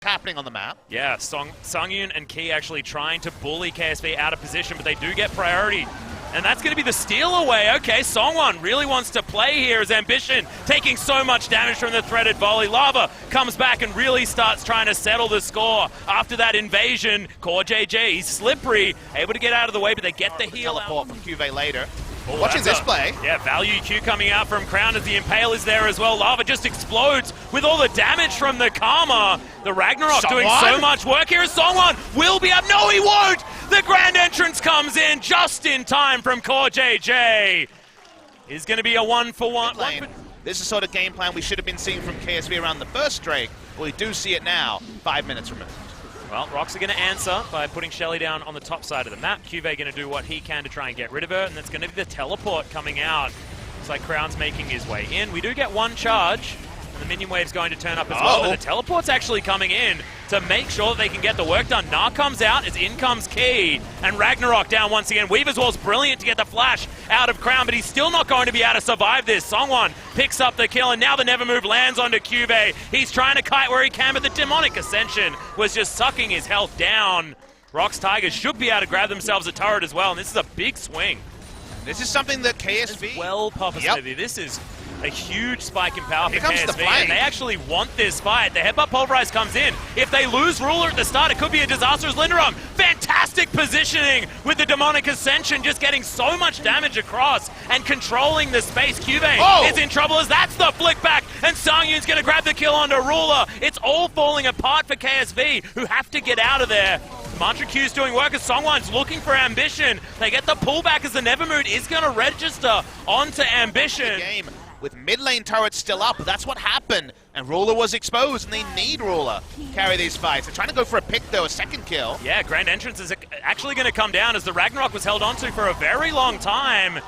happening on the map. Yeah, Songyun and Key actually trying to bully KSV out of position, but they do get priority. And that's going to be the steal away. Okay, Songwon really wants to play here as Ambition, taking so much damage from the threaded volley. Lava comes back and really starts trying to settle the score. After that invasion, Core JJ, he's slippery, able to get out of the way, but they get the heal Teleport out. from QV later. Oh, Watching this play. Yeah, value Q coming out from Crown as the Impale is there as well. Lava just explodes with all the damage from the Karma. The Ragnarok doing so much work here as Songwon will be up. No, he won't! The grand entrance comes in just in time from Core JJ. Is going to be a 1-for-1. This is sort of game plan we should have been seeing from KSV around the first Drake. Well, we do see it now, 5 minutes removed. Well, ROX are going to answer by putting Shelly down on the top side of the map. QV going to do what he can to try and get rid of her, and that's going to be the teleport coming out. Looks like Crown's making his way in. We do get one charge, and the minion wave's going to turn up as well, but the teleport's actually coming in to make sure that they can get the work done. Nah comes out as in comes Key, and Ragnarok down once again. Weaver's Wall's brilliant to get the flash out of Crown, but he's still not going to be able to survive this. Songwon picks up the kill, and now the Never Move lands onto QV. He's trying to kite where he can, but the Demonic Ascension was just sucking his health down. ROX Tigers should be able to grab themselves a turret as well, and this is a big swing. This is something that KSV... Well, Papa Smithy, this is a huge spike in power for KSV, and they actually want this fight. The Headbutt Pulverize comes in. If they lose Ruler at the start, it could be a disastrous Linderung. Fantastic positioning with the Demonic Ascension, just getting so much damage across and controlling the space. QV is in trouble as that's the flick back, and Songyun's going to grab the kill onto Ruler. It's all falling apart for KSV, who have to get out of there. Mantra Q's doing work as Songwon's looking for Ambition. They get the pullback as the Nevermood is going to register onto Ambition. Game with mid lane turrets still up, that's what happened. And Ruler was exposed, and they need Ruler to carry these fights. They're trying to go for a pick, though, a second kill. Yeah, Grand Entrance is actually going to come down as the Ragnarok was held onto for a very long time.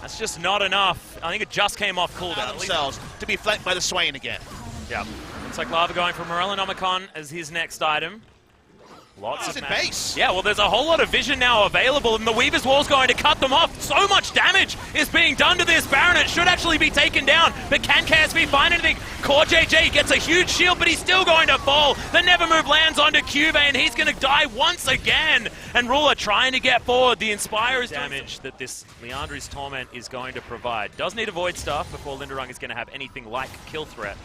That's just not enough. I think it just came off cooldown. Themselves to be flanked by the Swain again. Yep. Looks like Lava going for Morellonomicon as his next item. Lots of base. Yeah, well, there's a whole lot of vision now available, and the Weaver's Wall's going to cut them off. So much damage is being done to this Baron. It should actually be taken down, but can KSV find anything? Core JJ gets a huge shield, but he's still going to fall. The Never Move lands onto QV, and he's going to die once again. And Ruler trying to get forward. The Inspire is damage that this Liandry's Torment is going to provide. Does need a Void Staff before Linderung is going to have anything like kill threat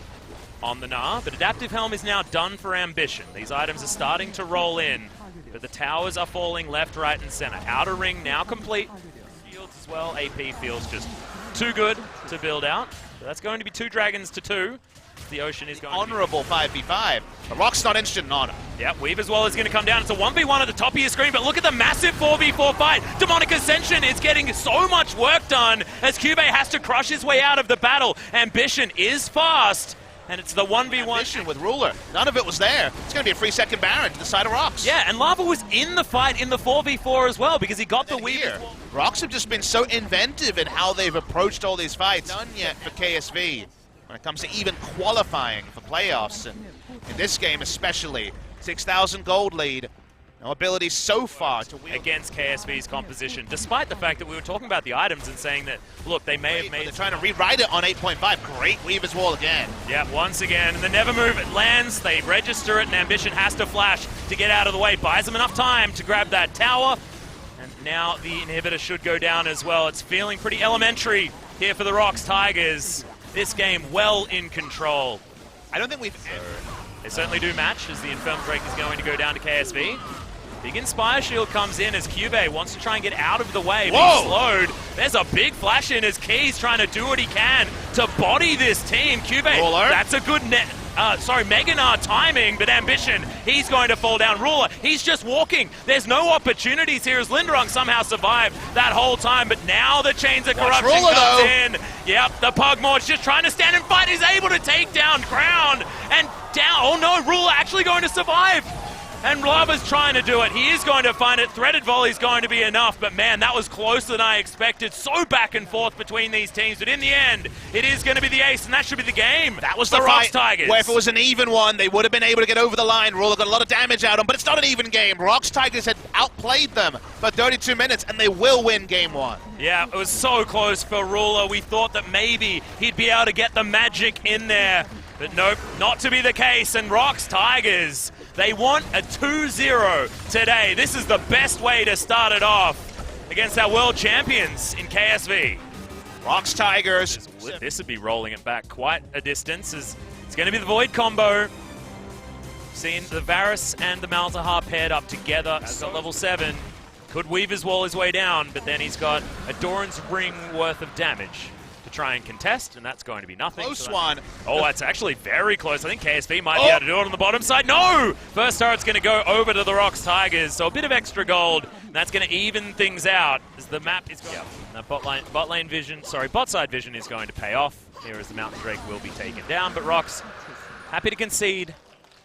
on the Gnar, but Adaptive Helm is now done for Ambition. These items are starting to roll in, but the towers are falling left, right, and center. Outer ring now complete. Shields as well. AP feels just too good to build out. So that's going to be 2 dragons to 2. The Ocean is going honorable to 5v5. The ROX not interested in honor. Yep, Weaver's Wall is going to come down. It's a 1v1 at the top of your screen, but look at the massive 4v4 fight. Demonic Ascension is getting so much work done as QV has to crush his way out of the battle. Ambition is fast. And it's the 1v1 Ambition with Ruler. None of it was there. It's going to be a free second Baron to the side of ROX. Yeah, and Lava was in the fight in the 4v4 as well because he got the Weaver. ROX have just been so inventive in how they've approached all these fights. Done yet for KSV when it comes to even qualifying for playoffs. And in this game especially, 6,000 gold lead. No ability so far to win against KSV's composition, despite the fact that we were talking about the items and saying that, look, they may have made... They're trying to rewrite it on 8.5. Great Weaver's Wall again. Yeah, once again. And the Never Move, it lands, they register it, and Ambition has to flash to get out of the way. Buys them enough time to grab that tower. And now the inhibitor should go down as well. It's feeling pretty elementary here for the ROX Tigers. This game well in control. I don't think we've... They certainly do match as the Infernal Drake is going to go down to KSV. Big Inspire Shield comes in as QV wants to try and get out of the way, being slowed. There's a big flash in as Key's trying to do what he can to body this team. QV, that's a good Mega Gnar timing, but Ambition, he's going to fall down. Ruler, he's just walking. There's no opportunities here as Linderung somehow survived that whole time, but now the Chains of Corruption comes in. Yep, the Pugmor's just trying to stand and fight. He's able to take down Crown and down. Oh no, Ruler actually going to survive. And Lava's trying to do it. He is going to find it. Threaded Volley's going to be enough, but man, that was closer than I expected. So back and forth between these teams, but in the end, it is going to be the ace, and that should be the game. That was the ROX Tigers. Where if it was an even one, they would have been able to get over the line. Ruler got a lot of damage out of them, but it's not an even game. ROX Tigers had outplayed them for 32 minutes, and they will win game 1. Yeah, it was so close for Ruler. We thought that maybe he'd be able to get the magic in there. But nope, not to be the case, and ROX Tigers, they want a 2-0 today. This is the best way to start it off against our world champions in KSV. ROX Tigers. This would be rolling it back quite a distance, as it's going to be the Void combo. Seen the Varus and the Malzahar paired up together at level 7. Could weave his wall his way down, but then he's got a Doran's Ring worth of damage to try and contest, and that's going to be nothing. Close one. Oh, that's actually very close. I think KSV might be able to do it on the bottom side. No! First turret's going to go over to the ROX Tigers, so a bit of extra gold, and that's going to even things out as the map is going. That bot side vision is going to pay off here as the Mountain Drake will be taken down, but ROX happy to concede.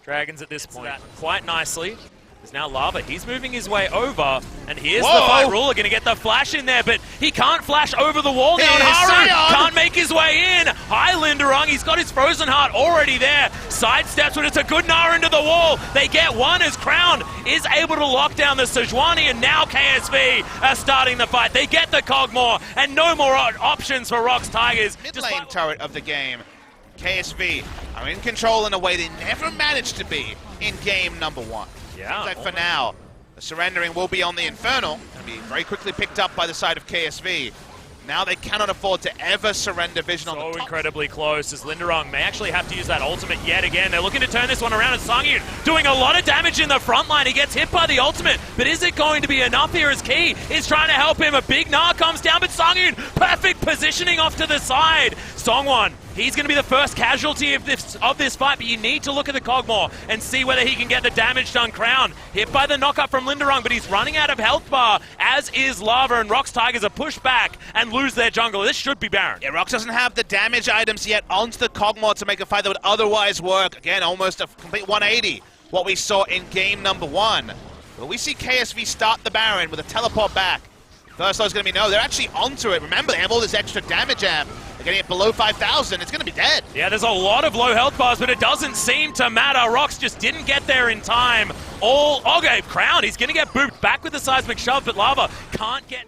Dragons at this point quite nicely. There's now Lava. He's moving his way over, and here's the fight ruler going to get the flash in there, but he can't flash over the wall now. Haru can't make his way in. Hi, Linderung. He's got his Frozen Heart already there. Sidesteps, but it's a good Nara into the wall. They get one as Crown is able to lock down the Sejuani, and now KSV are starting the fight. They get the Cogmore, and no more options for ROX Tigers. Mid lane turret of the game. KSV are in control in a way they never managed to be in game number 1. Yeah. For now, the surrendering will be on the Infernal and be very quickly picked up by the side of KSV. Now they cannot afford to ever surrender vision on the top. So incredibly close as Linderung may actually have to use that ultimate yet again. They're looking to turn this one around, and Songyun doing a lot of damage in the front line. He gets hit by the ultimate, but is it going to be enough here as Key is trying to help him? A big Gnar comes down, but Songyun, perfect positioning off to the side. Songwon, he's going to be the first casualty of this fight, but you need to look at the Cogmore and see whether he can get the damage done. Crown hit by the knockup from Linderung, but he's running out of health bar, as is Lava, and ROX Tigers are pushed back and lose their jungle. This should be Baron. Yeah, ROX doesn't have the damage items yet onto the Cogmore to make a fight that would otherwise work. Again, almost a complete 180, what we saw in game number 1. But we see KSV start the Baron with a teleport back. First though is going to be no, they're actually onto it. Remember, they have all this extra damage amp. They're getting it below 5,000. It's going to be dead. Yeah, there's a lot of low health bars, but it doesn't seem to matter. ROX just didn't get there in time. Okay, Crown, he's going to get booped back with the seismic shove, but Lava can't get...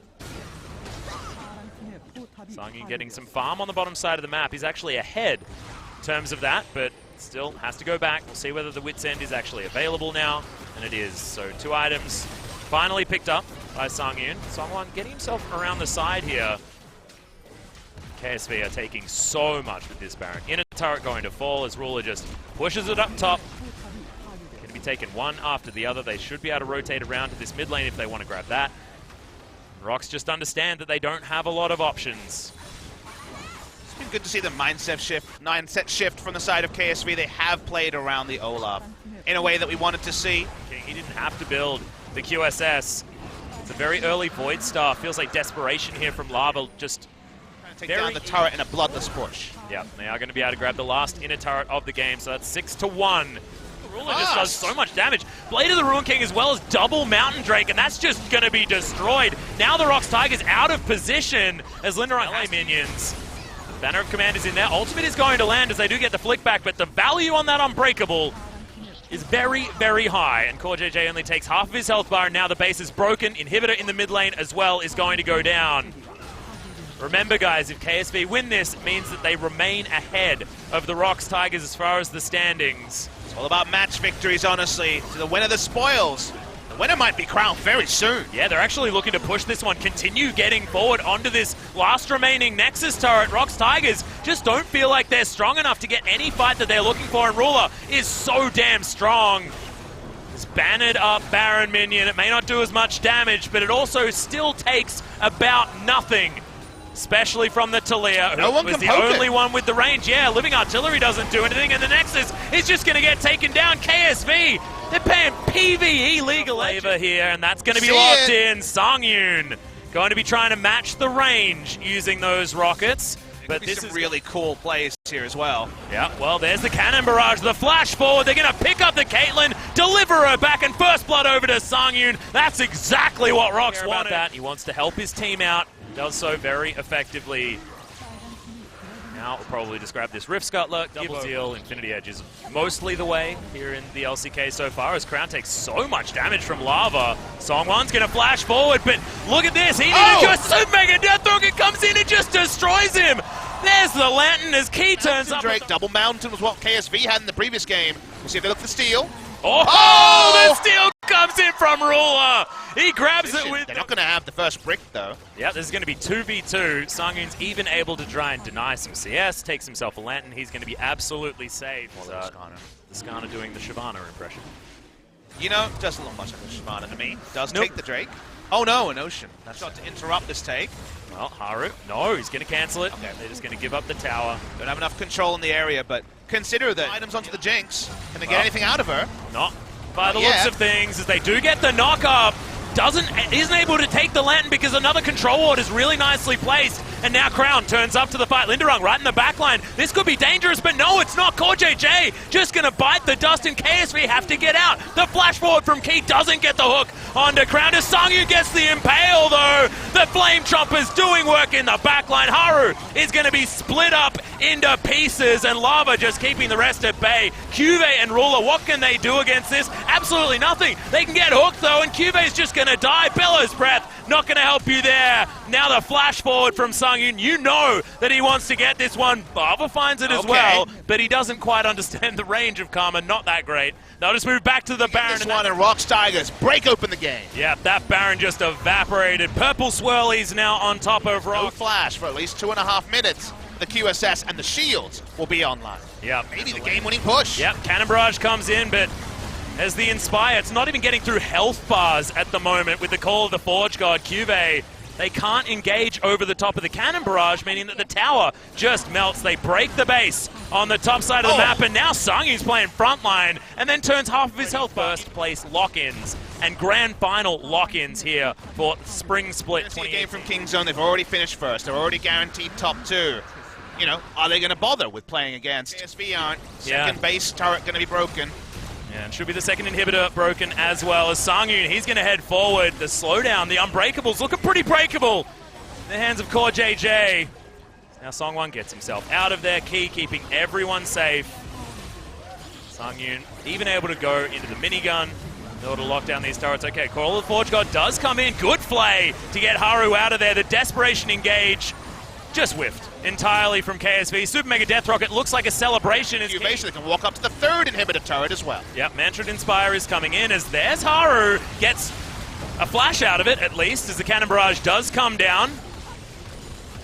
Songyun getting some farm on the bottom side of the map. He's actually ahead in terms of that, but still has to go back. We'll see whether the Wit's End is actually available now, and it is. So 2 items finally picked up by Songyun. Songwon getting himself around the side here. KSV are taking so much with this Baron. Inner turret going to fall as Ruler just pushes it up top. Going to be taken one after the other. They should be able to rotate around to this mid lane if they want to grab that. ROX just understand that they don't have a lot of options. It's been good to see the mindset shift from the side of KSV. They have played around the Olaf in a way that we wanted to see. He didn't have to build the QSS. It's a very early Void Star. Feels like desperation here from Lava. Just take down the turret in a bloodless push. Yeah, they are going to be able to grab the last inner turret of the game, so that's 6-1. Ruler just does so much damage. Blade of the Ruin King as well as double Mountain Drake, and that's just going to be destroyed. Now the ROX Tigers out of position as Linderung has minions. The Banner of Command is in there. Ultimate is going to land as they do get the flick back, but the value on that Unbreakable is very, very high, and CoreJJ only takes half of his health bar, and now the base is broken. Inhibitor in the mid lane as well is going to go down. Remember, guys, if KSV win this, it means that they remain ahead of the ROX Tigers as far as the standings. It's all about match victories, honestly. To the winner the spoils. The winner might be crowned very soon. Yeah, they're actually looking to push this one, continue getting forward onto this last remaining Nexus turret. ROX Tigers just don't feel like they're strong enough to get any fight that they're looking for, and Ruler is so damn strong. This bannered up Baron minion. It may not do as much damage, but it also still takes about nothing. Especially from the Talia, who was the only one with the range. Yeah, Living Artillery doesn't do anything, and the Nexus is just going to get taken down. KSV, they're paying PvE League of Legends here, and that's going to be locked in. Songyun going to be trying to match the range using those rockets. But this is really cool plays here as well. Yeah, well, there's the cannon barrage, the flash forward. They're going to pick up the Caitlyn, deliver her back, and first blood over to Songyun. That's exactly what ROX wanted. He wants to help his team out. Does so very effectively. Now we'll probably just grab this Rift Scuttler, double deal, Infinity Edge is mostly the way here in the LCK so far, as Crown takes so much damage from Lava. Songwon's gonna flash forward, but look at this, he needed just Super Mega Death Rocket comes in and just destroys him! There's the Lantern as Key turns up. Drake, double mountain was what KSV had in the previous game. We'll see if they look for steal. Oh, the steal comes in from Ruler. He grabs it with... They're not going to have the first brick, though. Yeah, this is going to be 2v2. Sangyun's even able to try and deny some CS, takes himself a Lantern. He's going to be absolutely safe. Skarner doing the Shyvana impression. You know, doesn't look much like a Shyvana to me. Does take the Drake. Oh no, an Ocean. That's got to interrupt this take. Well, Haru, no, he's going to cancel it. Okay. They're just going to give up the tower. Don't have enough control in the area, but consider that items onto the Jinx. Can they get anything out of her? Not by the looks of things, as they do get the knock-up. Isn't able to take the Lantern because another control ward is really nicely placed. And now Crown turns up to the fight. Linderung right in the back line. This could be dangerous, but no, it's not. KazaLoLLCShighlights just going to bite the dust, and KSV have to get out. The flash forward from Key doesn't get the hook onto Crown. As Sangyun gets the impale, though. The Flame Chompers doing work in the back line. Haru is going to be split up into pieces, and Lava just keeping the rest at bay. KSV and Ruler, what can they do against this? Absolutely nothing. They can get hooked, though, and KSV is just going to die. Bellow's Breath not going to help you there. Now the flash forward from Sangyun. You know that he wants to get this one. Bava finds it as well, but he doesn't quite understand the range of Karma. Not that great. They'll just move back to the Baron. This one, and ROX Tigers break open the game. Yeah, that Baron just evaporated. Purple Swirlies now on top of ROX. No flash for at least 2.5 minutes. The QSS and the shields will be online. Yeah, maybe the game-winning push. Yep, Cannon Barrage comes in, but as the Inspire, it's not even getting through health bars at the moment with the Call of the Forge God. KSV, they can't engage over the top of the Cannon Barrage, meaning that the tower just melts. They break the base on the top side of the map, and now Sangyun's playing frontline and then turns half of his health. First place lock-ins and grand final lock-ins here for Spring Split. A game from King Zone. They've already finished first. They're already guaranteed top 2. You know, are they going to bother with playing against? KSV aren't. Second base turret going to be broken. Yeah, and should be the second inhibitor broken as well as Sangyun. He's going to head forward. The slowdown, the Unbreakables looking pretty breakable in the hands of KazaLoLLCShighlights. Now Songwon gets himself out of there. Key keeping everyone safe. Sangyun even able to go into the minigun in order to lock down these turrets. Okay, Call of the Forge God does come in. Good play to get Haru out of there. The desperation engage just whiffed entirely from KSV. Super Mega Death Rocket looks like a celebration. You basically can walk up to the third inhibitor turret as well. Yep, Mantrid Inspire is coming in as there's Haru. Gets a flash out of it, at least, as the Cannon Barrage does come down.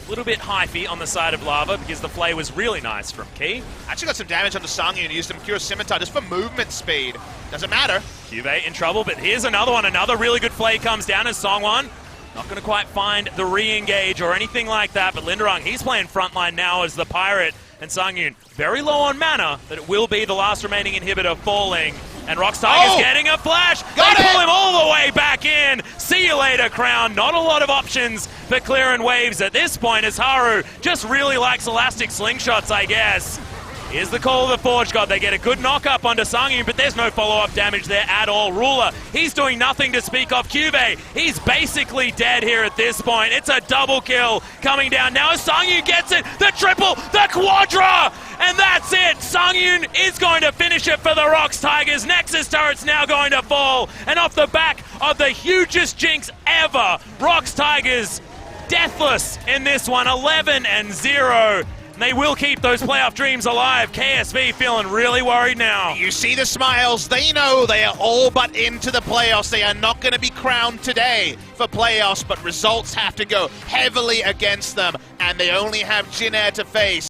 A little bit hyphy on the side of Lava because the play was really nice from Key. Actually got some damage on the Sangyun and used some Cure Scimitar just for movement speed. Doesn't matter. KSV in trouble, but here's another one. Another really good play comes down as Songwon not going to quite find the re-engage or anything like that, but Linderung, he's playing frontline now as the Pirate, and Sangyun very low on mana, but it will be the last remaining inhibitor falling. And ROX Tigers getting a flash. They pull him all the way back in. See you later, Crown. Not a lot of options for clearing waves at this point as Haru just really likes elastic slingshots, I guess. Here's the Call of the Forge God. They get a good knock-up onto Sangyun, but there's no follow-up damage there at all. Ruler, he's doing nothing to speak of. KSV, he's basically dead here at this point. It's a double kill coming down. Now as Sangyun gets it, the triple, the quadra, and that's it. Sangyun is going to finish it for the ROX Tigers. Nexus turret's now going to fall, and off the back of the hugest jinx ever, ROX Tigers deathless in this one, 11-0. They will keep those playoff dreams alive. KSV feeling really worried now. You see the smiles. They know they are all but into the playoffs. They are not going to be crowned today for playoffs, but results have to go heavily against them, and they only have Jin Air to face.